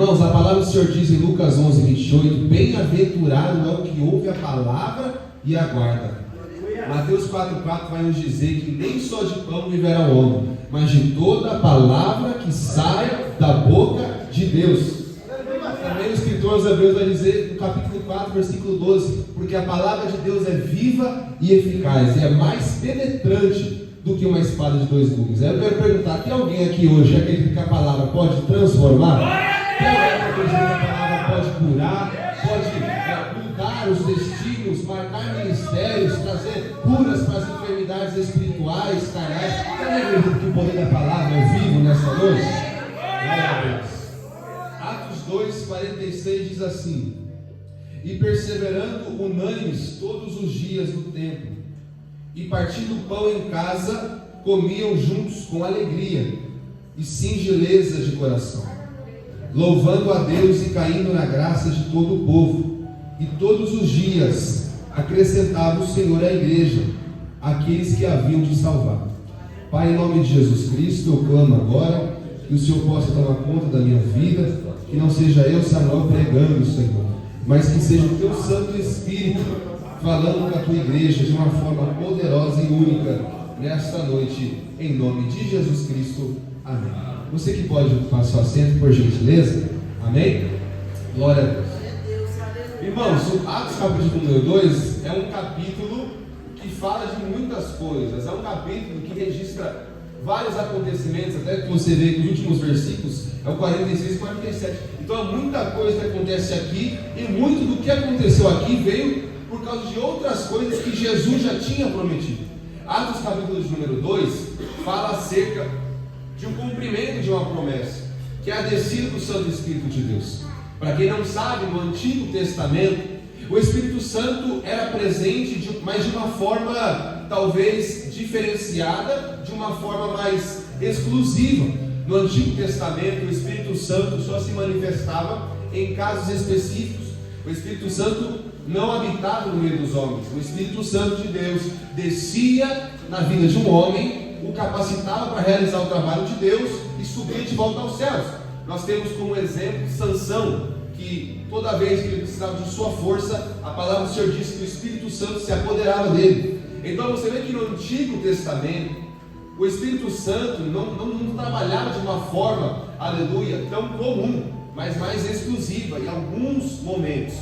Irmãos, a palavra do Senhor diz em Lucas 11, 28, bem-aventurado é o que ouve a palavra e aguarda. Mateus 4,4 vai nos dizer que nem só de pão viverá o homem, mas de toda a palavra que sai da boca de Deus. Também o escritor aos Hebreus vai dizer no capítulo 4, versículo 12, porque a palavra de Deus é viva e eficaz, e é mais penetrante do que uma espada de dois gumes. Eu quero perguntar, tem alguém aqui hoje que acredita que a palavra pode transformar? Tem alguém que acredita que a palavra pode curar, pode mudar os destinos, marcar ministérios, trazer curas para as enfermidades espirituais, carnais? Tem alguém que acredita que o poder da palavra é vivo nessa noite? Glória a Deus. Atos 2,46 diz assim: e perseverando unânimes todos os dias no templo, e partindo o pão em casa, comiam juntos com alegria e singeleza de coração, louvando a Deus e caindo na graça de todo o povo. E todos os dias acrescentava o Senhor à igreja aqueles que haviam de salvar. Pai, em nome de Jesus Cristo, eu clamo agora que o Senhor possa tomar conta da minha vida, que não seja eu, Samuel, pregando, Senhor, mas que seja o Teu Santo Espírito falando com a Tua igreja de uma forma poderosa e única nesta noite, em nome de Jesus Cristo. Amém. Você que pode ocupar seu assento, por gentileza. Amém? Glória a Deus. Irmãos, o Atos capítulo número 2 é um capítulo que fala de muitas coisas. É um capítulo que registra vários acontecimentos, até que você vê que os últimos versículos é o 46 e 47. Então há muita coisa que acontece aqui, e muito do que aconteceu aqui veio por causa de outras coisas que Jesus já tinha prometido. Atos capítulo número 2 fala acerca de um cumprimento de uma promessa, que é a descida do Santo Espírito de Deus. Para quem não sabe, no Antigo Testamento, o Espírito Santo era presente, mas de uma forma talvez diferenciada, de uma forma mais exclusiva. No Antigo Testamento, o Espírito Santo só se manifestava em casos específicos. O Espírito Santo não habitava no meio dos homens. O Espírito Santo de Deus descia na vida de um homem, o capacitava para realizar o trabalho de Deus e subia de volta aos céus. Nós temos como exemplo Sansão, que toda vez que ele precisava de sua força, a palavra do Senhor diz que o Espírito Santo se apoderava dele. Então você vê que no Antigo Testamento, o Espírito Santo não trabalhava de uma forma, aleluia, tão comum, mas mais exclusiva em alguns momentos.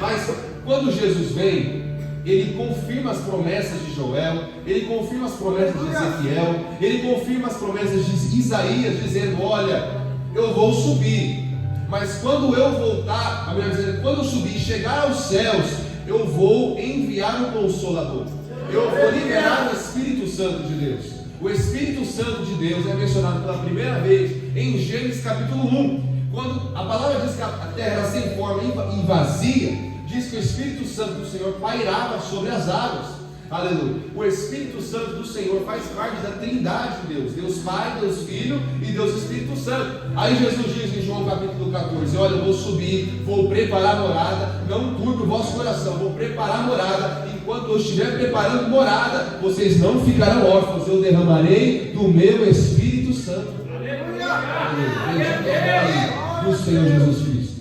Mas quando Jesus vem, Ele confirma as promessas de Joel, Ele confirma as promessas de Ezequiel, Ele confirma as promessas de Isaías, dizendo: olha, eu vou subir, mas quando eu voltar, a Bíblia diz, quando eu subir e chegar aos céus, eu vou enviar o Consolador, eu vou liberar o Espírito Santo de Deus. O Espírito Santo de Deus é mencionado pela primeira vez em Gênesis capítulo 1, quando a palavra diz que a terra era sem forma e vazia. Diz que o Espírito Santo do Senhor pairava sobre as águas. Aleluia. O Espírito Santo do Senhor faz parte da Trindade de Deus, Deus Pai, Deus Filho e Deus Espírito Santo. Aí Jesus diz em João capítulo 14: olha, eu vou subir, vou preparar morada, não turbe o vosso coração, vou preparar morada. Enquanto eu estiver preparando morada, vocês não ficarão órfãos, eu derramarei do meu Espírito Santo. Aleluia. Do Senhor Jesus Cristo.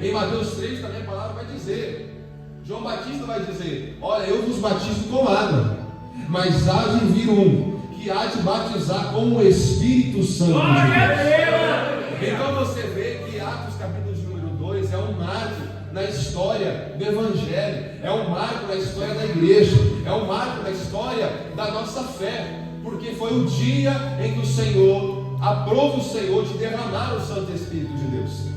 Em Mateus 3 também a palavra vai dizer, João Batista vai dizer: olha, eu vos batizo com água, mas há de vir um que há de batizar com o Espírito Santo de Deus. Então você vê que Atos capítulo número 2 é um marco na história do Evangelho, é um marco na história da igreja, é um marco na história da nossa fé, porque foi o dia em que o Senhor aprova o Senhor de derramar o Santo Espírito de Deus.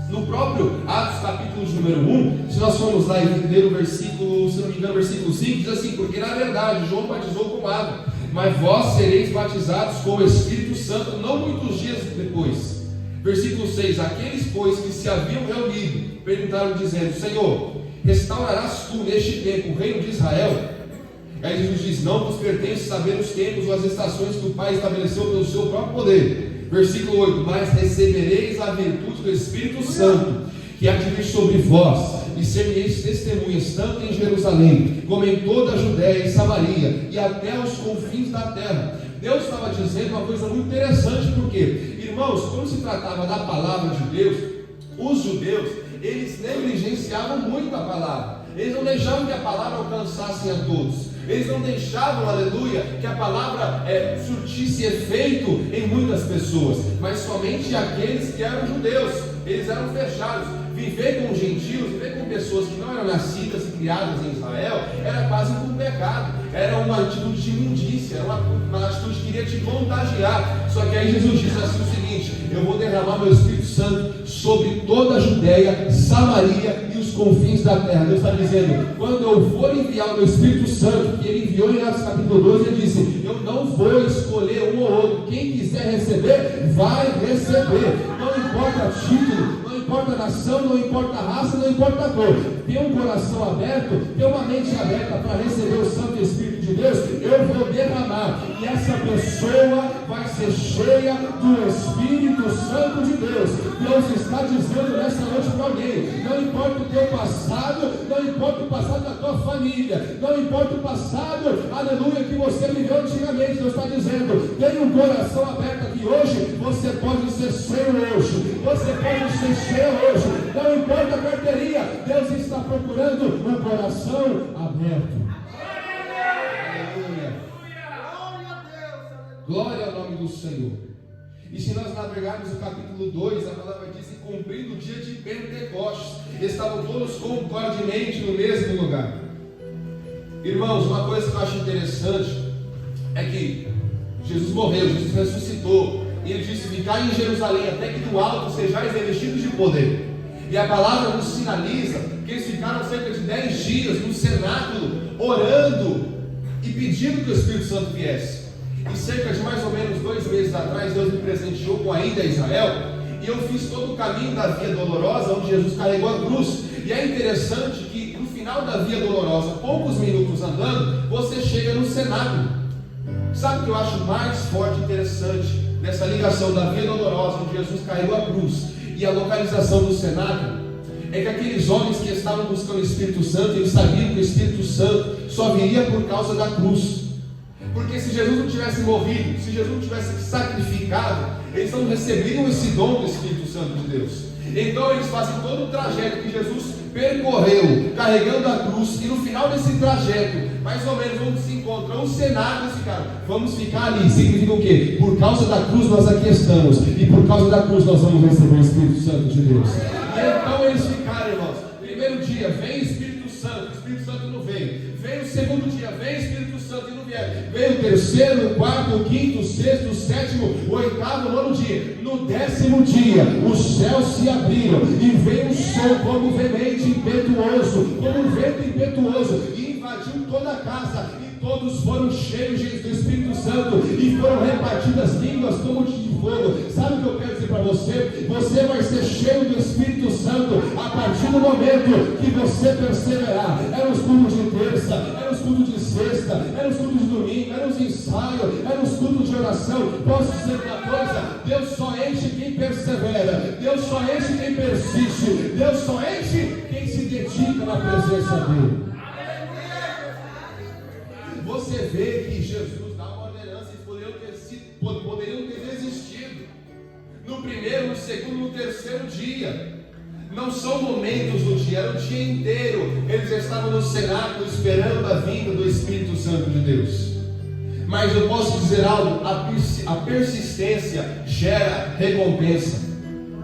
No próprio Atos capítulo número 1, se nós formos lá e ler o versículo, se não me engano, versículo 5, diz assim: porque na verdade João batizou com água, mas vós sereis batizados com o Espírito Santo não muitos dias depois. Versículo 6: aqueles, pois, que se haviam reunido, perguntaram dizendo: Senhor, restaurarás tu neste tempo o reino de Israel? Aí Jesus diz: não vos pertence saber os tempos ou as estações que o Pai estabeleceu pelo seu próprio poder. Versículo 8: mas recebereis a virtude do Espírito Santo, que há de vir sobre vós, e ser-me-eis testemunhas, tanto em Jerusalém, como em toda a Judéia e Samaria, e até os confins da terra. Deus estava dizendo uma coisa muito interessante, porque Irmãos, quando se tratava da palavra de Deus, os judeus, eles negligenciavam muito a palavra. Eles não deixavam que a palavra alcançasse a todos. Eles não deixavam, aleluia, que a palavra surtisse efeito em muitas pessoas, mas somente aqueles que eram judeus. Eles eram fechados. Viver com gentios, viver com pessoas que não eram nascidas e criadas em Israel, era quase um pecado, era uma atitude de imundícia, era uma atitude que queria te contagiar. Só que aí Jesus disse assim o seguinte: eu vou derramar meu Espírito Santo sobre toda a Judéia, Samaria e os confins da terra. Deus está dizendo, quando eu for enviar o meu Espírito Santo, que ele enviou em Atos capítulo 12, ele disse, eu não vou escolher um ou outro, quem quiser receber, vai receber, não importa título, não importa nação, não importa raça, não importa cor. Tem um coração aberto, tem uma mente aberta para receber o Santo Espírito de Deus, eu vou derramar, e essa pessoa vai ser cheia do Espírito Santo de Deus. Deus está dizendo nessa noite para alguém, não importa o teu passado, não importa o passado da tua família, não importa o passado, aleluia, que você viveu antigamente. Deus está dizendo, tem um coração aberto aqui hoje, você pode ser cheio hoje, você pode ser cheio hoje, não importa a carteirinha, Deus está procurando um coração aberto. Aleluia. Glória ao nome do Senhor. E se nós navegarmos o capítulo 2, a palavra diz que cumprindo o dia de Pentecostes, estavam todos concordemente no mesmo lugar. Irmãos, uma coisa que eu acho interessante é que Jesus morreu, Jesus ressuscitou, e ele disse, ficai em Jerusalém até que do alto sejais revestidos de poder. E a palavra nos sinaliza que eles ficaram cerca de 10 dias no cenáculo, orando e pedindo que o Espírito Santo viesse. E cerca de mais ou menos 2 meses atrás, Deus me presenteou com a ida a Israel, e eu fiz todo o caminho da Via Dolorosa, onde Jesus carregou a cruz. E é interessante que no final da Via Dolorosa, poucos minutos andando, você chega no cenáculo. Sabe o que eu acho mais forte e interessante nessa ligação da Via Dolorosa, onde Jesus carregou a cruz, e a localização do cenáculo? É que aqueles homens que estavam buscando o Espírito Santo, eles sabiam que o Espírito Santo só viria por causa da cruz. Porque se Jesus não tivesse morrido, se Jesus não tivesse sacrificado, eles não receberiam esse dom do Espírito Santo de Deus. Então eles fazem todo o trajeto que Jesus percorreu, carregando a cruz, e no final desse trajeto, mais ou menos onde se encontrou o cenáculo, eles ficaram, vamos ficar ali. Significa o quê? Por causa da cruz nós aqui estamos, e por causa da cruz nós vamos receber o Espírito Santo de Deus. E então eles ficaram, irmãos. Primeiro dia, vem Espírito Santo não veio. Veio o segundo dia, vem Espírito Santo e não vier. Veio o terceiro, o quarto, o quinto, o sexto, o sétimo, o oitavo, o nono dia. No 10º dia, os céus se abriram e veio um som como veemente impetuoso, como um vento impetuoso, e invadiu toda a casa, e todos foram cheios do Espírito Santo, e foram repartidas línguas como de fogo. Sabe o que eu quero dizer para você? Você vai ser cheio do Espírito Santo a partir do momento que você perseverar. Eram os cultos de terça, eram os cultos de sexta, eram os cultos de domingo, eram os ensaios, eram os cultos de oração. Posso dizer uma coisa? Deus só enche quem persevera, Deus só enche quem persiste, Deus só enche quem se dedica na presença dele. Você vê que Jesus dá uma ordenança, eles poderiam ter desistido no primeiro, no segundo, no terceiro dia. Não são momentos do dia, era o dia inteiro. Eles estavam no cenáculo esperando a vinda do Espírito Santo de Deus. Mas eu posso dizer algo, a persistência gera recompensa.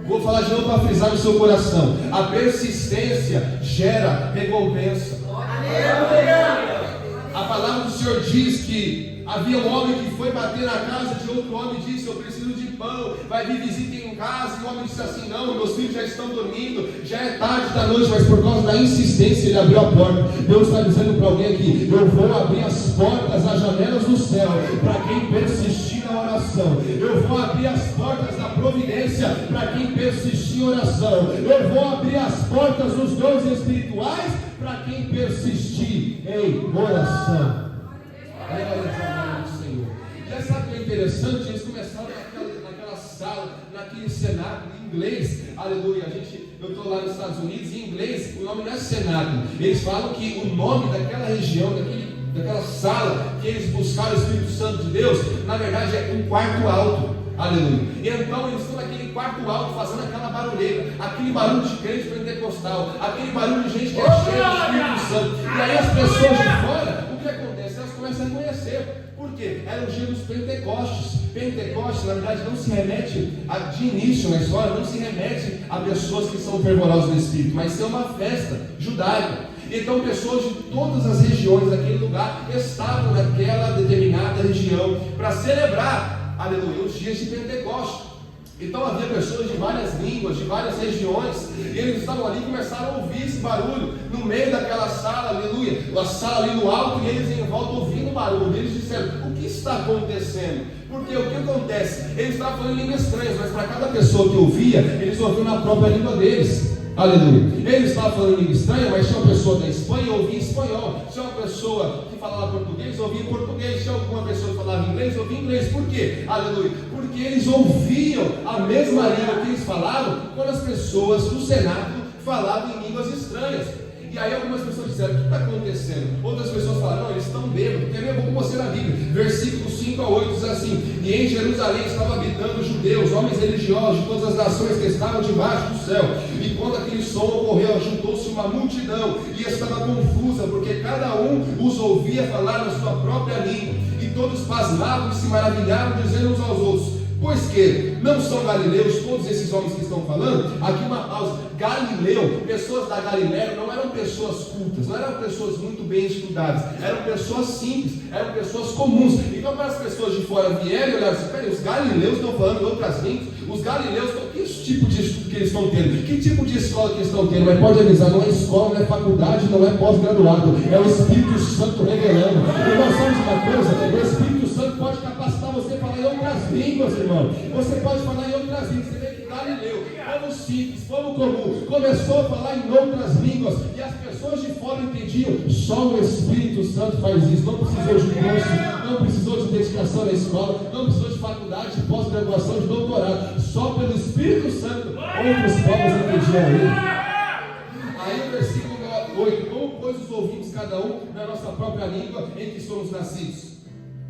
Vou falar de novo para frisar no seu coração. A persistência gera recompensa. A palavra do Senhor diz que havia um homem que foi bater na casa de outro homem e disse, eu preciso de pão, vai vir visita em casa. E o homem disse assim, não, meus filhos já estão dormindo, já é tarde da noite. Mas por causa da insistência ele abriu a porta. Deus está dizendo para alguém aqui, eu vou abrir as portas, as janelas do céu, para quem persistir na oração. Eu vou abrir as portas da providência para quem persistir em oração. Eu vou abrir as portas dos dons espirituais para quem persistir em oração. Senhor. Já sabe o que é interessante? Eles começaram naquela sala, naquele cenáculo em inglês. Aleluia. Eu estou lá nos Estados Unidos, em inglês o nome não é cenáculo. Eles falam que o nome daquela região, daquela sala que eles buscaram o Espírito Santo de Deus, na verdade é um quarto alto. Aleluia. E então eles estão naquele quarto alto fazendo aquela barulheira, aquele barulho de crente pentecostal, aquele barulho de gente que é cheia do Espírito Santo. E aí as pessoas de fora, o que acontece? Elas começam a conhecer. Por quê? Era o dia dos Pentecostes. Pentecostes, na verdade, não se remete de início na história, não se remete a pessoas que são fervorosas no Espírito, mas é uma festa judaica. Então pessoas de todas as regiões daquele lugar estavam naquela determinada região para celebrar, aleluia, os dias de Pentecostes. Então havia pessoas de várias línguas, de várias regiões, e eles estavam ali e começaram a ouvir esse barulho no meio daquela sala, aleluia, a sala ali no alto, e eles em volta ouvindo o barulho. Eles disseram: o que está acontecendo? Porque o que acontece? Eles estavam falando línguas estranhas, mas para cada pessoa que ouvia, eles ouviam na própria língua deles. Aleluia. Eles estavam falando língua estranha, mas se uma pessoa da Espanha ouvia espanhol, se uma pessoa que falava português ouvia português, se alguma pessoa que falava inglês ouvia inglês. Por quê? Aleluia. Porque eles ouviam a mesma língua que eles falavam quando as pessoas do Senado falavam em línguas estranhas. E aí algumas pessoas disseram: o que está acontecendo? Outras pessoas falaram: não, eles estão bêbados. Quer ver? Eu vou com você na Bíblia. Versículos 5 a 8 diz assim: e em Jerusalém estavam habitando judeus, homens religiosos de todas as nações que estavam debaixo do céu. E quando aquele som ocorreu, juntou-se uma multidão e estava confusa, porque cada um os ouvia falar na sua própria língua. E todos pasmavam e se maravilhavam, dizendo uns aos outros: pois que não são galileus todos esses homens que estão falando? Aqui uma pausa. Galileu, pessoas da Galiléia não eram pessoas cultas, não eram pessoas muito bem estudadas, eram pessoas simples, eram pessoas comuns. Então para as pessoas de fora vierem e olharem assim: peraí, os galileus estão falando outras línguas, os galileus estão... que tipo de estudo que eles estão tendo? Que tipo de escola que eles estão tendo? Mas pode avisar, não é escola, não é faculdade, não é pós-graduado, é o Espírito Santo revelando. E nós sabemos uma coisa: o Espírito Santo pode capacitar você a falar em outras línguas, irmão. Você pode falar em outras línguas. Você vê que Galileu, povo simples, povo comum, começou a falar em outras línguas, e as pessoas de fora entendiam: só o Espírito Santo faz isso. Não precisou de curso, não precisou de dedicação na escola, não precisou de faculdade, de pós-graduação, de doutorado. Só pelo Espírito Santo outros povos entendiam ele. Aí o versículo 8: como pois os ouvimos cada um na nossa própria língua em que somos nascidos?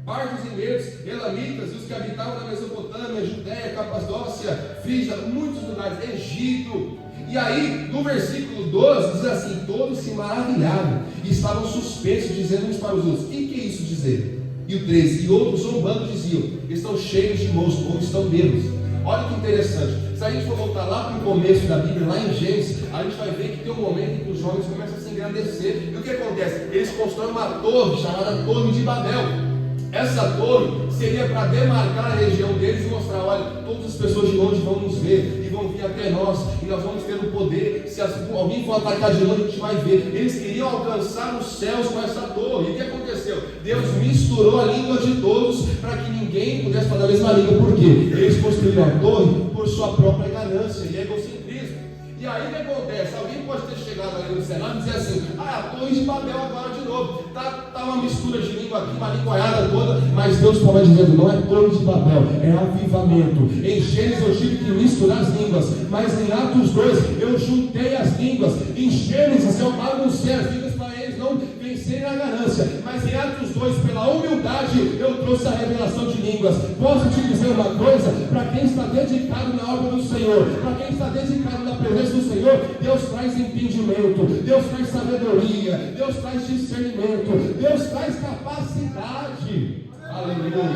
Partos e medos, elamitas, e os que habitavam na Mesopotâmia, Judéia, Capadócia, Frígia, muitos lugares, Egito. E aí, no versículo 12, diz assim: todos se maravilhavam e estavam suspensos, dizendo uns para os outros: o que é isso dizer? E o 13: e outros zombando diziam: estão cheios de mosto, ou estão bêbados. Olha que interessante. Se a gente for voltar lá para o começo da Bíblia, lá em Gênesis, a gente vai ver que tem um momento em que os jovens começam a se engrandecer. E o que acontece? Eles constroem uma torre chamada Torre de Babel. Essa torre seria para demarcar a região deles e mostrar: olha, todas as pessoas de longe vão nos ver e vão vir até nós, e nós vamos ter o poder. Se alguém for atacar de longe, a gente vai ver. Eles queriam alcançar os céus com essa torre. E o que aconteceu? Deus misturou a língua de todos para que ninguém pudesse falar a mesma língua. Por quê? Eles construíram a torre por sua própria ganância e egocentrismo. E aí o que acontece? Alguém pode ter chegado ali no Senado e dizer assim: a Torre de Babel agora de novo, tá uma mistura de língua aqui, uma linguaiada toda, mas Deus estava dizendo: não é Torre de Babel, é avivamento. Em Gênesis eu tive que misturar as línguas, mas em Atos 2 eu juntei as línguas. Em Gênesis eu baguncei as línguas para eles não vencerem a ganância, mas em Atos 2, pela humildade, eu trouxe a revelação de línguas. Posso te dizer uma coisa: para quem está dedicado na obra do Senhor, para quem está dedicado na presença do Senhor, Deus traz entendimento, Deus traz sabedoria, Deus traz discernimento, Deus traz capacidade. Aleluia.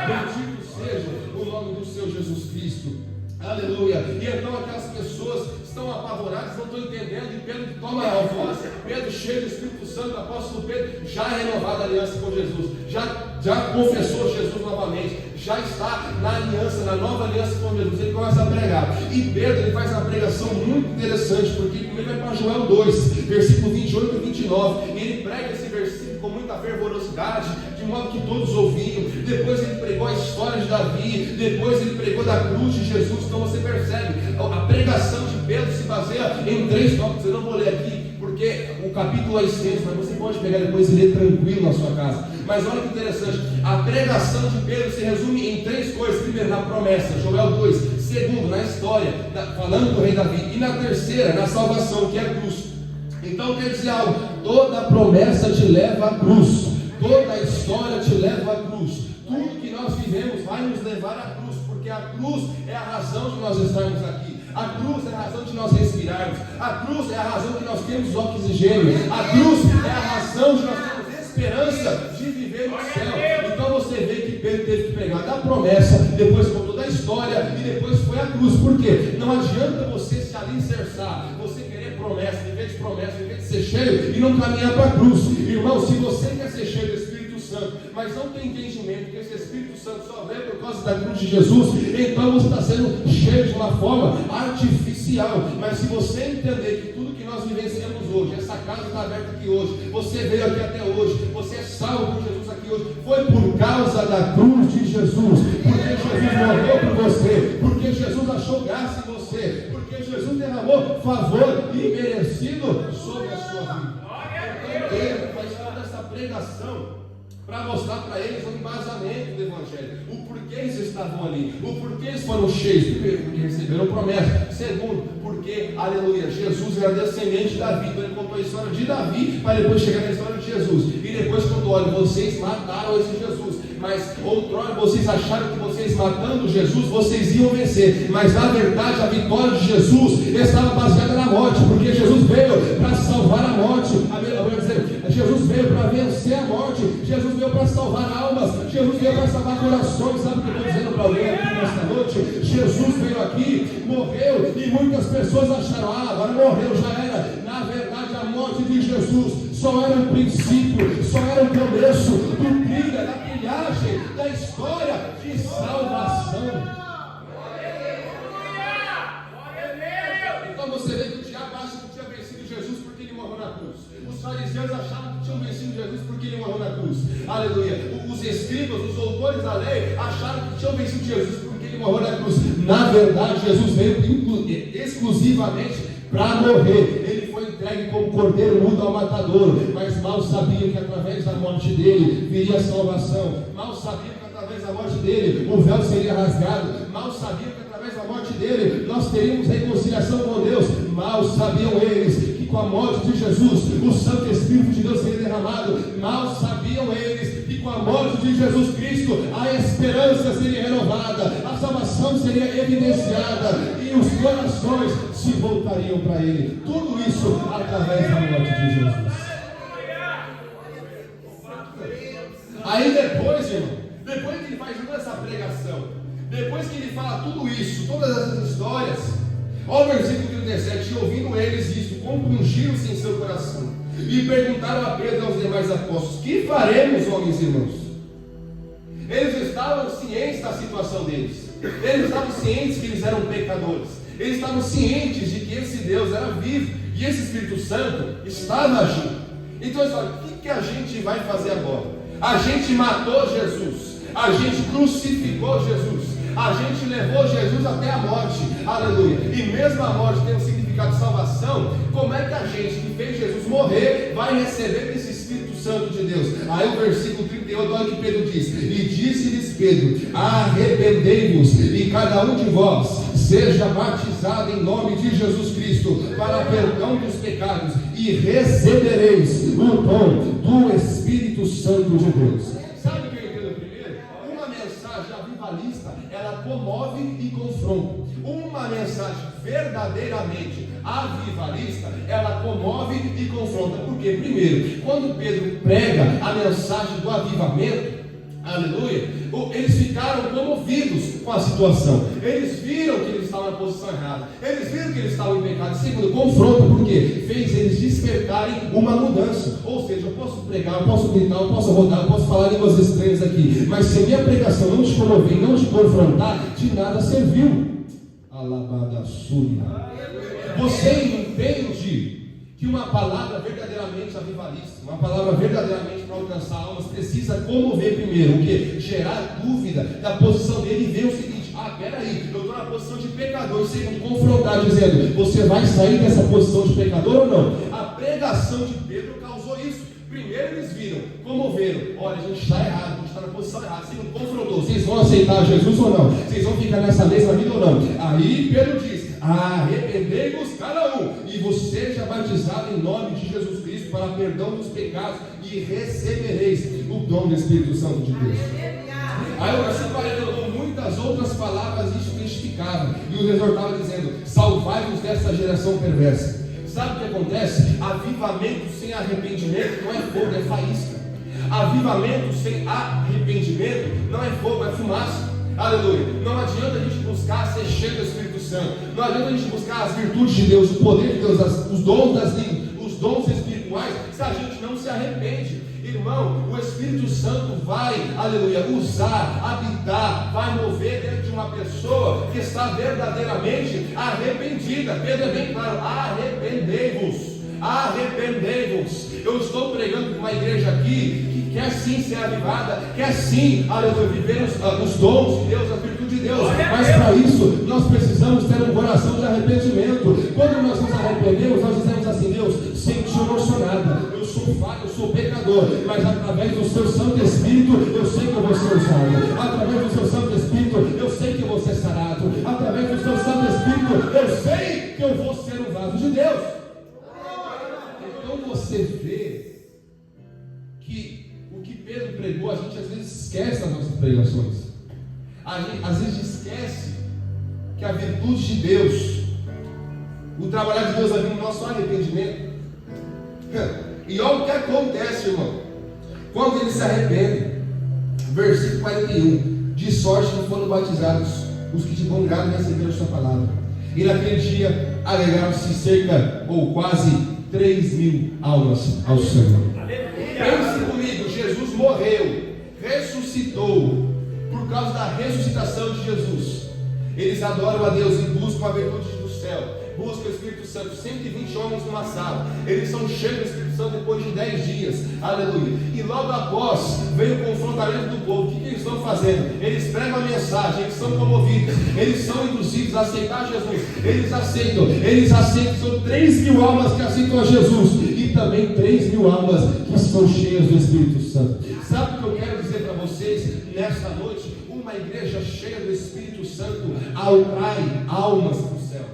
Bendito seja o nome do Senhor Jesus Cristo. Aleluia. E então aquelas pessoas estão apavoradas, não estão entendendo, e Pedro toma a voz. Pedro, cheio do Espírito Santo, apóstolo Pedro, já renovado a aliança com Jesus, já confessou Jesus novamente, já está na aliança, na nova aliança com Jesus. Ele começa a pregar, e Pedro ele faz uma pregação muito interessante, porque primeiro vai para Joel 2, versículo 28 e 29, e ele prega esse versículo com muita fervorosidade, de modo que todos ouviam. Depois ele pregou a história de Davi, depois ele pregou da cruz de Jesus. Então você percebe, a pregação de Pedro se baseia em 3 tópicos. Eu não vou ler aqui, porque o capítulo é extenso, mas você pode pegar depois e ler tranquilo na sua casa. Mas olha que interessante, a pregação de Pedro se resume em 3 coisas. Primeiro, na promessa, Joel 2. Segundo, na história, falando do rei Davi. E na terceira, na salvação, que é a cruz. Então quer dizer algo: toda promessa te leva à cruz, toda a história te leva à cruz. Tudo que nós vivemos vai nos levar à cruz, porque porque a cruz é a razão de nós estarmos aqui. A cruz é a razão de nós respirarmos. A cruz é a razão de nós termos oxigênio. A cruz é a razão de nós termos esperança de viver no céu. Então você vê que Pedro teve que pregar da promessa, depois contou da história e depois foi a cruz. Por quê? Não adianta você se alicerçar, você querer promessa, viver de ser cheio e não caminhar para a cruz. Irmão, se você quer ser cheio do Espírito Santo, mas não tem entendimento que esse Espírito Santo só vem por causa da cruz de Jesus, então você está sendo cheio de uma forma artificial. Mas se você entender que tudo que nós vivenciamos hoje, essa casa está aberta aqui hoje, você veio aqui até hoje, você é salvo por Jesus aqui hoje, foi por causa da cruz de Jesus, porque Jesus morreu por você, porque Jesus achou graça em você, porque Jesus derramou favor imerecido sobre a sua vida. Então Pedro faz toda essa pregação para mostrar para eles o embasamento do Evangelho, o porquê eles estavam ali, o porquê eles foram cheios. Primeiro, porque receberam promessa. Segundo, porque, aleluia, Jesus era descendente de Davi. Então ele contou a história de Davi para depois chegar na história de Jesus. E depois contou: olha, vocês mataram esse Jesus, mas outrora vocês acharam que vocês matando Jesus, vocês iam vencer. Mas na verdade a vitória de Jesus estava baseada na morte, porque Jesus veio para salvar a morte. Jesus veio para vencer a morte. Jesus veio para salvar almas. Jesus veio para salvar corações. Sabe o que eu estou dizendo para alguém aqui nesta noite? Jesus veio aqui, morreu, e muitas pessoas acharam: agora morreu, já era. Na verdade a morte de Jesus só era um princípio, só era um começo do trilha, da trilhagem, da história de salvação. Então você vê que o diabo acha que tinha vencido Jesus porque ele morreu na cruz. Os fariseus achavam que tinham vencido Jesus porque ele morreu na cruz. Aleluia. Os escribas, os doutores da lei, acharam que tinham vencido Jesus porque ele morreu na cruz. Na verdade, Jesus veio exclusivamente para morrer. Ele foi entregue como cordeiro mudo ao matadouro, mas mal sabiam que através da morte dele viria a salvação. Mal sabiam que através da morte dele o véu seria rasgado. Mal sabiam que através da morte dele nós teríamos reconciliação com Deus. Mal sabiam eles que com a morte de Jesus o Santo Espírito de Deus seria derramado. Mal sabiam eles que com a morte de Jesus Cristo a esperança seria renovada, a salvação seria evidenciada e os corações se voltariam para Ele. Tudo isso através da morte de Jesus. Aí depois, irmão, depois que ele faz toda essa pregação, depois que ele fala tudo isso, todas essas histórias, olha o versículo 37, ouvindo eles isso, compungiram-se em seu coração e perguntaram a Pedro e aos demais apóstolos: que faremos, homens e irmãos? Eles estavam cientes da situação deles, eles estavam cientes que eles eram pecadores, eles estavam cientes de que esse Deus era vivo e esse Espírito Santo estava agindo. Então eles falam: o que a gente vai fazer agora? A gente matou Jesus, a gente crucificou Jesus, a gente levou Jesus até a morte, aleluia, e mesmo a morte tem um significado de salvação. Como é que a gente que fez Jesus morrer vai receber esse Espírito Santo de Deus? Aí o versículo 38, olha o que Pedro diz: e disse-lhes Pedro: arrependei-vos e cada um de vós seja batizado em nome de Jesus Cristo para perdão dos pecados, e recebereis o dom do Espírito Santo de Deus. Sabe o que eu entendo primeiro? Uma mensagem avivalista, ela comove e confronta. Uma mensagem verdadeiramente avivalista, ela comove e confronta. Porque primeiro, quando Pedro prega a mensagem do avivamento, aleluia, eles ficaram comovidos com a situação. Eles viram que eles estavam na posição errada, eles viram que eles estavam em pecado. Segundo, confronto, porque fez eles despertarem uma mudança. Ou seja, eu posso pregar, eu posso gritar, eu posso rodar, eu posso falar línguas estranhas aqui, mas se a minha pregação não te comover, não te confrontar, de nada serviu. Alabada Súria. Você entende que uma palavra verdadeiramente avivalista, uma palavra verdadeiramente para alcançar almas, precisa comover primeiro, o que? Gerar dúvida da posição dele e ver o seguinte: peraí, eu estou na posição de pecador. E segundo, confrontar, dizendo: você vai sair dessa posição de pecador ou não? A pregação de Pedro causou isso. Primeiro eles viram, comoveram: olha, a gente está errado, a gente está na posição errada. Segundo, confrontou: vocês vão aceitar Jesus ou não? Vocês vão ficar nessa mesma vida ou não? Aí Pedro diz: arrependei-vos cada um, e você seja batizado em nome de Jesus Cristo para perdão dos pecados, e recebereis o dom do Espírito Santo de Deus. Aí o versículo 40, com muitas outras palavras isso testificava e os exortava dizendo: salvai-vos dessa geração perversa. Sabe o que acontece? Avivamento sem arrependimento não é fogo, é faísca. Avivamento sem arrependimento não é fogo, é fumaça. Aleluia. Não adianta a gente buscar ser cheio do Espírito Santo. Não adianta a gente buscar as virtudes de Deus, o poder de Deus, os dons das línguas, os dons espirituais, se a gente não se arrepende. Irmão, o Espírito Santo vai, aleluia, usar, habitar, vai mover dentro de uma pessoa que está verdadeiramente arrependida. Pedro é bem claro: arrependei-vos. Arrependei-vos. Eu estou pregando para uma igreja aqui que quer sim ser avivada, quer sim, aleluia, viver os dons de Deus, a virtude de Deus, mas para isso nós precisamos ter um coração de arrependimento. Quando nós nos arrependemos, nós dizemos assim: Deus, sem ti eu não sou nada, eu sou falho, eu sou pecador, mas através do seu Santo Espírito eu sei que eu vou ser usado, através do seu Santo Espírito eu sei que eu vou ser sarado, através do seu Santo Espírito eu sei que eu vou ser um vaso de Deus. Então você vê que o que Pedro pregou, a gente às vezes esquece das nossas pregações. A gente às vezes esquece que a virtude de Deus, o trabalhar de Deus vai vir no nosso arrependimento. E olha o que acontece, irmão, quando eles se arrependem. Versículo 41: de sorte que foram batizados os que de bom grado receberam a sua palavra. E naquele dia alegaram-se cerca ou quase 3.000 almas ao Senhor. Pense comigo: Jesus morreu, ressuscitou. Por causa da ressuscitação de Jesus, eles adoram a Deus e buscam a virtude do céu, buscam o Espírito Santo. 120 homens numa sala, eles são cheios do Espírito Santo depois de 10 dias, aleluia. E logo após vem o confrontamento do povo. O que eles estão fazendo? Eles pregam a mensagem, eles são comovidos, eles são induzidos a aceitar Jesus. Eles aceitam. São 3.000 almas que aceitam a Jesus e também 3.000 almas que estão cheias do Espírito Santo. Sabe o que eu quero dizer para vocês nesta noite? Uma igreja cheia do Espírito Santo atrai almas para o céu.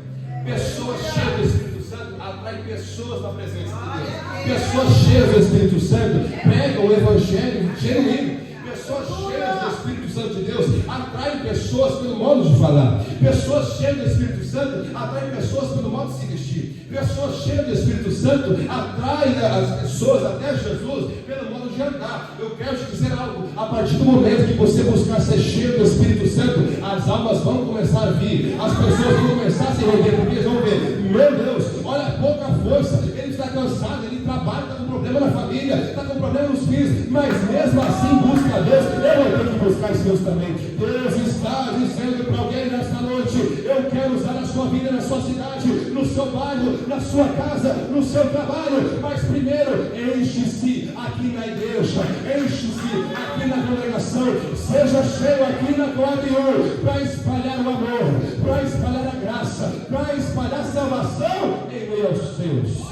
Pessoas cheias do Espírito Santo atraem pessoas para a presença de Deus. Pessoas cheias do Espírito Santo pregam o Evangelho genuíno. Pessoas cheias do Espírito Santo de Deus atraem pessoas pelo modo de falar. Pessoas cheias do Espírito Santo atraem pessoas pelo modo de se vestir. Pessoas cheias do Espírito Santo atraem as pessoas até Jesus pelo modo de andar. Eu quero te dizer algo: a partir do momento que você buscar ser cheio do Espírito Santo, as almas vão começar a vir, as pessoas vão começar a se render, porque eles vão ver: meu Deus, olha a pouca força, ele está cansado, ele trabalha, está com problema na família, está com problema nos filhos, mas mesmo assim busca a Deus. Eu vou ter que buscar esse Deus também. Deus está dizendo para alguém nesta noite: eu quero usar a sua vida na sua cidade, no seu bairro, na sua casa, no seu trabalho, mas primeiro enche-se aqui na igreja, enche-se aqui na congregação, seja cheio aqui na Coabior, para espalhar o amor, para espalhar a graça, para espalhar a salvação em meio aos seus.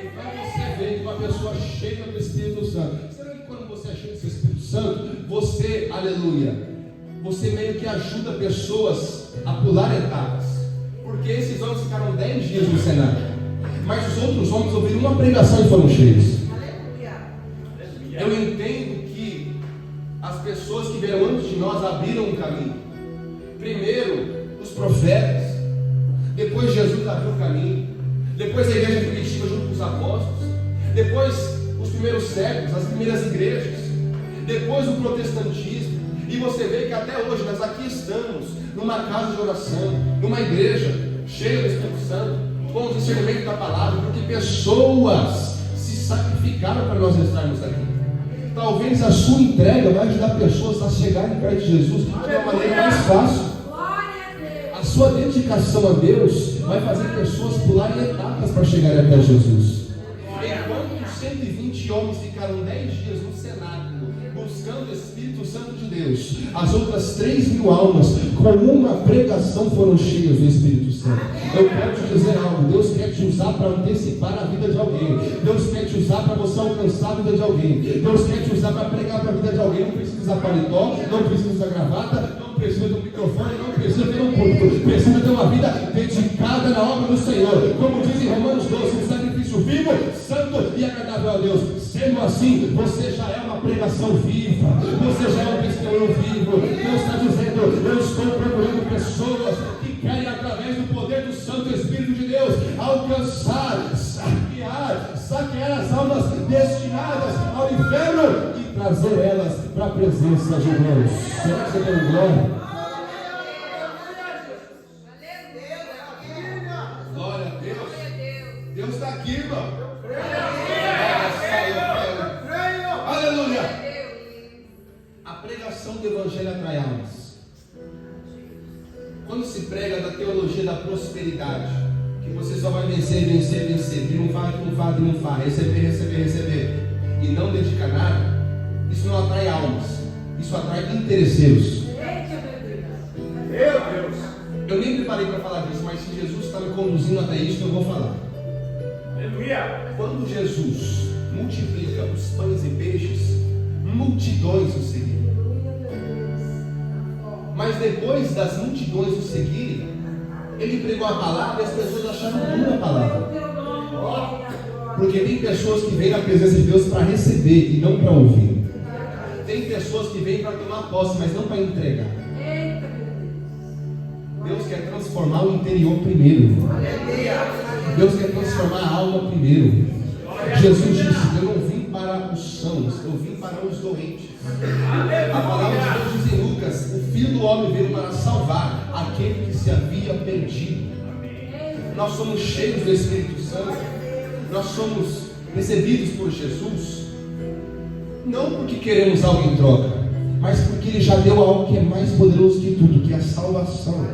Então você vê que uma pessoa cheia do Espírito Santo, será que quando você é cheio do Espírito Santo, você, aleluia, você meio que ajuda pessoas a pular etapas? Porque esses homens ficaram 10 dias no cenário, mas os outros homens ouviram uma pregação e foram cheios. Eu entendo que as pessoas que vieram antes de nós abriram um caminho. Primeiro os profetas, depois Jesus abriu o caminho, depois a igreja primitiva junto com os apóstolos, depois os primeiros séculos, as primeiras igrejas, depois o protestantismo. E você vê que até hoje nós aqui estamos numa casa de oração, numa igreja cheia do Espírito Santo, com o discernimento da palavra, porque pessoas se sacrificaram para nós estarmos aqui. Talvez a sua entrega vai ajudar pessoas a chegarem perto de Jesus de uma maneira mais fácil. A sua dedicação a Deus vai fazer pessoas pularem etapas para chegarem até Jesus. Enquanto 120 homens ficaram 10 dias no cenáculo buscando o Espírito Santo de Deus, as outras 3.000 almas com uma pregação foram cheias do Espírito Santo. Eu quero te dizer algo: Deus quer te usar para antecipar a vida de alguém. Deus quer te usar para você alcançar a vida de alguém. Deus quer te usar para pregar para a vida de alguém. Não precisa usar paletó, não precisa usar gravata, não precisa de um microfone, não precisa ter um púlpito. Precisa ter uma vida dedicada na obra do Senhor. Como diz em Romanos 12, um sacrifício vivo, santo e agradável a Deus. Sendo assim, você já é uma pregação viva, você já é um testemunho vivo. estou procurando pessoas que querem, através do poder do Santo Espírito de Deus, alcançar, saquear as almas destinadas ao inferno e trazer elas para a presença de Deus. Será que você tem glória? Glória a Deus. Deus está aqui, irmão. Aleluia. A pregação do Evangelho atrai almas. Quando se prega da teologia da prosperidade, que você só vai vencer, triunfar, receber, e não dedica nada, isso não atrai almas, isso atrai interesseiros. Meu Deus! Eu nem preparei para falar disso, mas se Jesus está me conduzindo até isso, eu vou falar. Aleluia! Quando Jesus multiplica os pães e peixes, multidões o seguiram. Mas depois das multidões o seguirem, ele pregou a palavra e as pessoas acharam dura a palavra. Porque tem pessoas que vêm na presença de Deus para receber e não para ouvir. Tem pessoas que vêm para tomar posse, mas não para entregar. Deus quer transformar o interior primeiro. Deus quer transformar a alma primeiro. Jesus disse: eu não vim para os sãos, eu vim para os doentes. A palavra de Deus diz em Lucas: o Filho do Homem veio para salvar aquele que se havia perdido. Nós somos cheios do Espírito Santo. Nós somos recebidos por Jesus, não porque queremos algo em troca, mas porque Ele já deu algo que é mais poderoso que tudo, que é a salvação.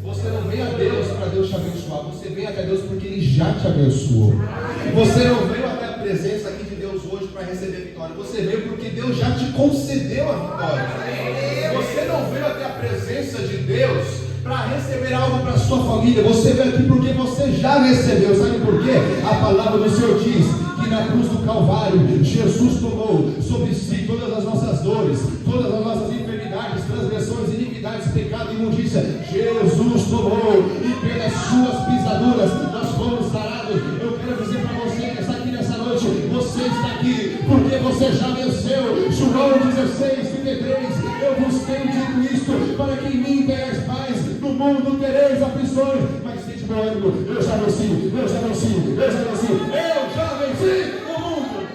Você não vem a Deus para Deus te abençoar, você vem até Deus porque Ele já te abençoou. Você não veio até a presença aqui de Deus hoje para receber vitória, você veio porque Deus já te concedeu a vitória. Você não veio até a presença de Deus para receber algo para a sua família, você veio aqui porque você já recebeu. Sabe por quê? A palavra do Senhor diz que na cruz do Calvário, Jesus tomou sobre si todas as nossas dores, todas as nossas enfermidades, transgressões, iniquidades, pecado e imundícia. Jesus tomou, e pelas suas pisaduras nós fomos sarados. Eu quero dizer para você que está aqui nessa noite, você está aqui porque você já venceu. João 16:33, eu vos tenho dito isto, para que em mim tenhas paz. No mundo tereis aflições, mas sente meu ânimo, eu já venci o mundo.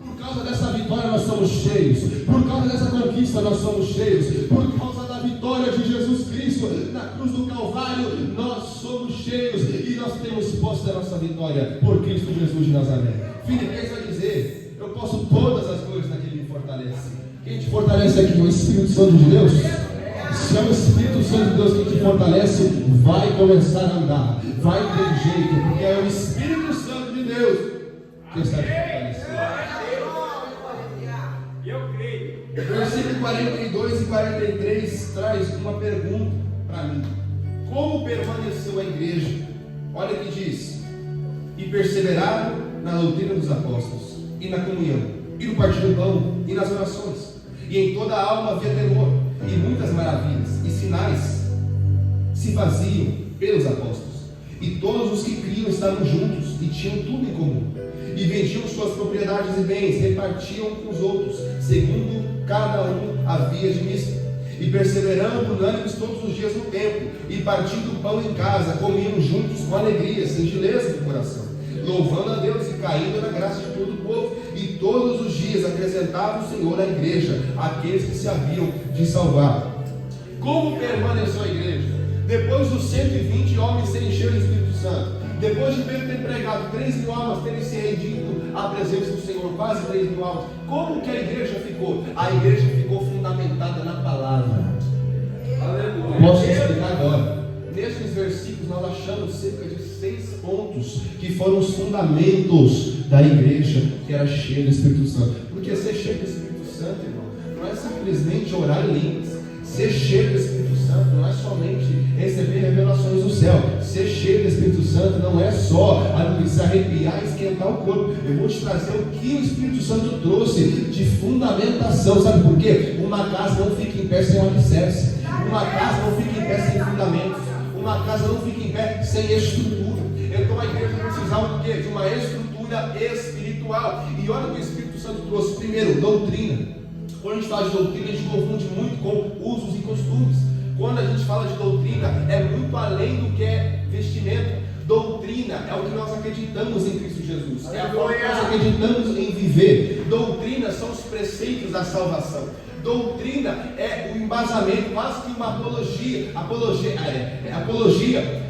Por causa dessa vitória nós somos cheios, por causa dessa conquista nós somos cheios, por causa da vitória de Jesus Cristo na cruz do Calvário, nós somos cheios e nós temos posse da nossa vitória por Cristo Jesus de Nazaré. Filipenses vai dizer: eu posso todas as coisas naquele que me fortalece. Quem te fortalece aqui é o Espírito Santo de Deus. Se é o Espírito Santo de Deus que te fortalece, vai começar a andar, vai ter jeito, porque é o Espírito Santo de Deus que está te fortalecendo. Versículo 42 e 43 traz uma pergunta para mim: como permaneceu a igreja? Olha o que diz: e perseveraram na doutrina dos apóstolos, e na comunhão, e no partir do pão, e nas orações. E em toda a alma havia temor, e muitas maravilhas e sinais se faziam pelos apóstolos. E todos os que criam estavam juntos e tinham tudo em comum. E vendiam suas propriedades e bens, repartiam com os outros, segundo cada um havia de misto. E perseverando unânimes todos os dias no templo, e partindo pão em casa, comiam juntos com alegria, singeleza do coração, louvando a Deus e caindo na graça de todo o povo. E todos os dias acrescentava o Senhor à igreja aqueles que se haviam de salvar. Como permaneceu a igreja? Depois dos 120 homens serem cheios do Espírito Santo, depois de Pedro ter pregado 3.000 almas terem se rendido à presença do Senhor, quase 3.000 almas, como que a igreja ficou? A igreja ficou fundamentada na palavra. Aleluia. Posso explicar agora? Nesses versículos nós achamos cerca de 6 pontos que foram os fundamentos da igreja que era cheia do Espírito Santo. Porque ser cheio do Espírito Santo, irmão, não é simplesmente orar em línguas. Ser cheio do Espírito Santo não é somente receber revelações do céu. Ser cheio do Espírito Santo não é só se arrepiar e esquentar o corpo. Eu vou te trazer o que o Espírito Santo trouxe de fundamentação. Sabe por quê? Uma casa não fica em pé sem um alicerce. Uma casa não fica em pé sem fundamentos. Uma casa não fica em pé sem estrutura. Então a igreja precisava do quê? De uma estrutura espiritual. E olha o que o Espírito Santo trouxe. Primeiro, doutrina. Quando a gente fala de doutrina, a gente confunde muito com usos e costumes. Quando a gente fala de doutrina, é muito além do que é vestimento. Doutrina é o que nós acreditamos em Cristo Jesus, é a forma que nós acreditamos em viver. Doutrina são os preceitos da salvação. Doutrina é o embasamento, quase que uma apologia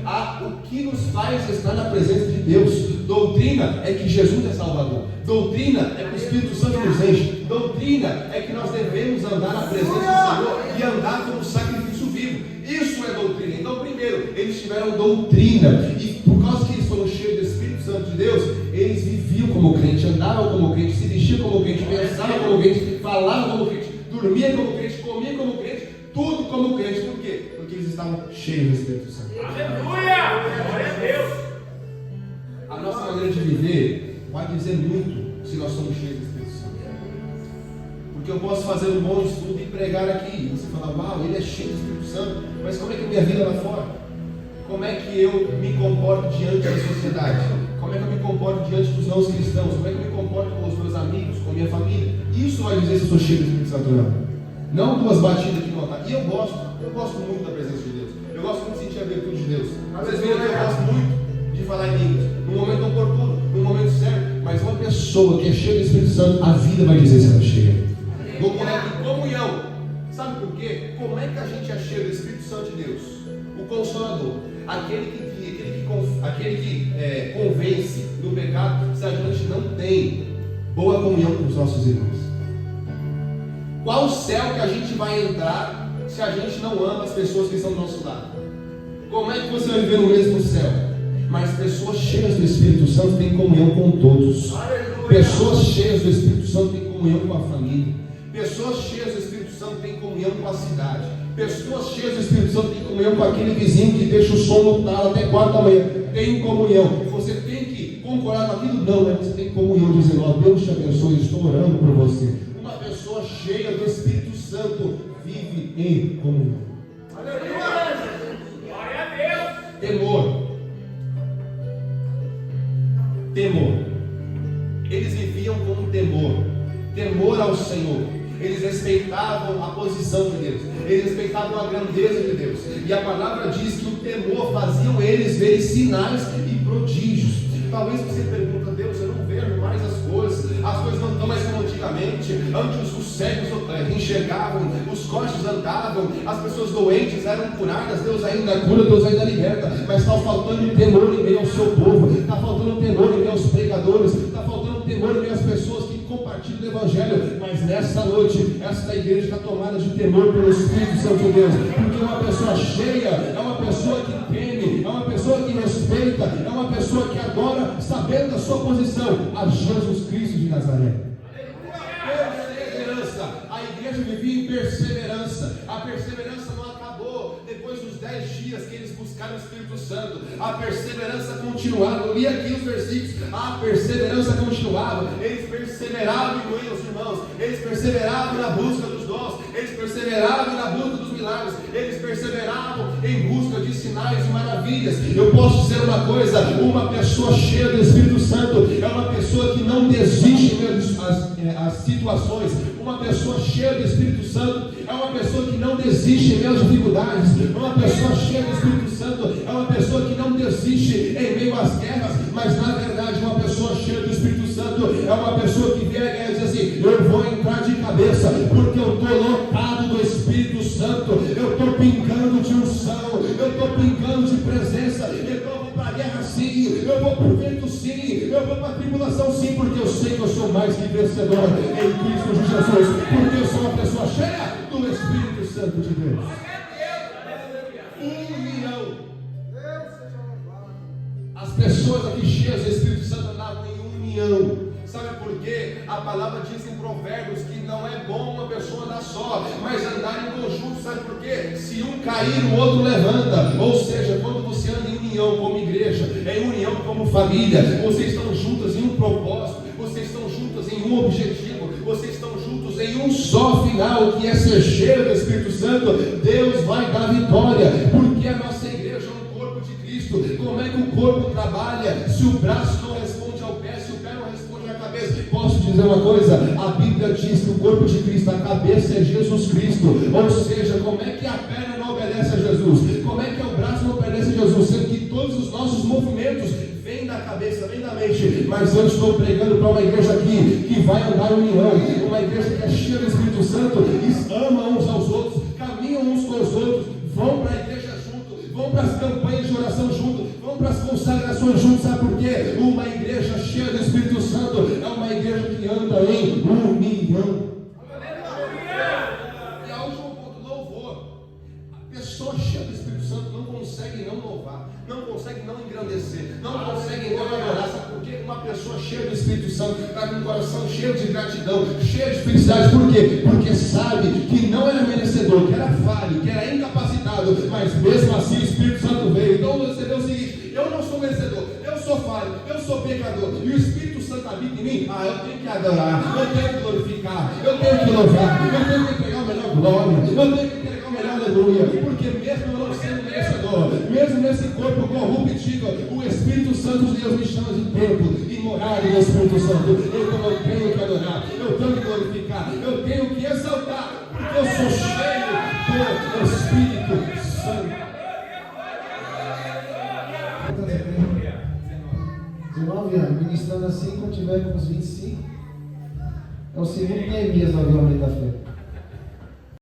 a o que nos faz estar na presença de Deus. Doutrina é que Jesus é Salvador. Doutrina é que o Espírito Santo nos enche. Doutrina é que nós devemos andar na presença do Senhor e andar como sacrifício vivo. Isso é doutrina. Então, primeiro, eles tiveram doutrina, e por causa que eles foram cheios do Espírito Santo de Deus, eles viviam como crente, andavam como crente, se vestiam como crente, pensavam como crente, falavam como crente, dormiam como crente, comiam como crente, tudo como crente. Por quê? Porque eles estavam cheios do Espírito Santo. Aleluia! Glória a Deus! A nossa maneira de viver vai dizer muito se nós somos cheios do Espírito Santo. Porque eu posso fazer um bom estudo e pregar aqui, e você fala, uau, ele é cheio do Espírito Santo, mas como é que é a minha vida lá fora? Como é que eu me comporto diante da sociedade? Como é que eu me comporto diante dos não cristãos? Como é que eu me comporto com os meus amigos, com a minha família? Isso vai dizer se eu sou cheio do Espírito Santo ou não. Não duas batidas aqui no altar. E eu gosto muito da presença de Deus. Eu gosto muito de sentir a virtude de Deus. Vocês viram que eu gosto muito de falar em línguas, no momento oportuno, no momento certo. Mas uma pessoa que é cheia do Espírito Santo, a vida vai dizer se ela é cheia. Vou colocar em comunhão. Sabe por quê? Como é que a gente é cheio do Espírito Santo de Deus? O Consolador, aquele que convence do pecado, se a gente não tem boa comunhão com os nossos irmãos. Qual o céu que a gente vai entrar se a gente não ama as pessoas que estão do nosso lado? Como é que você vai viver no mesmo céu? Mas pessoas cheias do Espírito Santo têm comunhão com todos. Pessoas cheias do Espírito Santo têm comunhão com a família. Pessoas cheias do Espírito Santo têm comunhão com a cidade. Pessoas cheias do Espírito Santo têm comunhão com aquele vizinho que deixa o som no talo até 4 da manhã. Tem comunhão. Você tem que concordar com aquilo? Não, né? Você tem comunhão dizendo, ó, Deus te abençoe, estou orando por você. Uma pessoa cheia do Espírito Santo vive em comunhão. Aleluia! Glória a Deus! Temor. Eles viviam com temor ao Senhor. Eles respeitavam a posição de Deus, eles respeitavam a grandeza de Deus, e a palavra diz que o temor faziam eles verem sinais e prodígios. Talvez você pergunte, Deus, eu não vejo mais as coisas não estão mais como antigamente. Antes os cegos enxergavam, os coxos andavam, as pessoas doentes eram curadas, Deus ainda cura, Deus ainda liberta, mas está faltando temor em meio ao seu povo, está faltando temor em meio aos pregadores, está faltando temor em meio às pessoas que compartilham o Evangelho. Mas nessa noite, esta igreja está tomada de temor pelo Espírito Santo de Deus, porque uma pessoa cheia é uma pessoa que teme, é uma pessoa que respeita, é uma pessoa que adora, sabendo da sua posição, a Jesus Cristo de Nazaré. Perseverança. A igreja vivia em perseverança. A perseverança não acabou depois dos 10 dias que eles buscaram o Espírito Santo. A perseverança continuava. Eu li aqui os versículos. A perseverança continuava. Eles perseveravam em unir os irmãos. Eles perseveravam na busca dos dons. Eles perseveravam na busca dos milagres. Eles perseveravam em busca de sinais e maravilhas. Eu posso dizer uma coisa: uma pessoa cheia do Espírito Santo é uma pessoa que não desiste as situações. Uma pessoa cheia do Espírito Santo é uma pessoa que não desiste em meio às dificuldades. Uma pessoa cheia do Espírito Santo é uma pessoa que não desiste em meio às guerras. Mas na verdade, uma pessoa cheia do Espírito Santo é uma pessoa que vem e diz assim: eu vou entrar de cabeça, porque eu estou lotado do Espírito Santo, eu estou pingando de unção, eu estou pingando de presença. Então eu vou para a guerra sim, eu vou para o vento sim, eu vou para a tribulação sim, porque eu sei que eu sou mais que vencedor em Cristo de Jesus, porque eu sou uma pessoa cheia do Espírito Santo de Deus. União. As pessoas aqui cheias do Espírito Santo andavam em união. Sabe por quê? A palavra diz em Provérbios que não é bom uma pessoa andar só, mas andar em conjunto. Sabe por quê? Se um cair, o outro levanta. Ou seja, quando você anda em união como igreja, em união como família, vocês estão juntos em um propósito, vocês estão juntos em um objetivo, vocês estão juntos em um só final, que é ser cheio do Espírito Santo. Deus vai dar vitória, porque a nossa igreja é um corpo de Cristo. Como é que o corpo trabalha se o braço não responde ao pé, se o pé não responde à cabeça? Posso dizer uma coisa? A Bíblia diz que o corpo de Cristo, a cabeça é Jesus Cristo. Ou seja, como é que a perna não obedece a Jesus? Como é que o braço não obedece a Jesus? Sendo que todos os nossos movimentos vêm da cabeça, vêm da mente. Mas eu estou pregando para uma igreja aqui que vai andar em união, uma igreja que é cheia do Espírito Santo, e ama uns aos outros, caminham uns com os outros, vão para a igreja junto, vão para as campanhas de oração junto, vão para as consagrações juntos. Sabe por quê? Uma igreja cheia do Espírito Santo é uma igreja que anda em união. E a última ponto, louvor. A pessoa cheia do Espírito Santo não consegue não louvar, não consegue não engrandecer, não consegue não adorar. Sabe por quê? Uma pessoa cheia do Espírito Santo está com o coração cheio de gratidão, cheio de felicidade. Por quê? Porque sabe que não era merecedor, que era falho, que era incapacitado, mas mesmo assim o Espírito Santo veio. Então você vê o seguinte: eu não sou merecedor, eu sou falho, eu sou pecador, e o Espírito Santo habita em mim. Eu tenho que adorar, eu tenho que glorificar, eu tenho que louvar, eu tenho que entregar o melhor glória, eu tenho que entregar o melhor aleluia, porque mesmo eu não sendo merecedor, mesmo nesse corpo corruptível, o Espírito Santo de Deus me chama de templo e morada do Espírito Santo. Então eu tenho que adorar, eu tenho que glorificar, eu tenho que exaltar, porque eu sou cheio do Espírito Santo. 19 anos, ministrando assim, quando tiver com uns 25, é o segundo Neemias no avivamento da fé.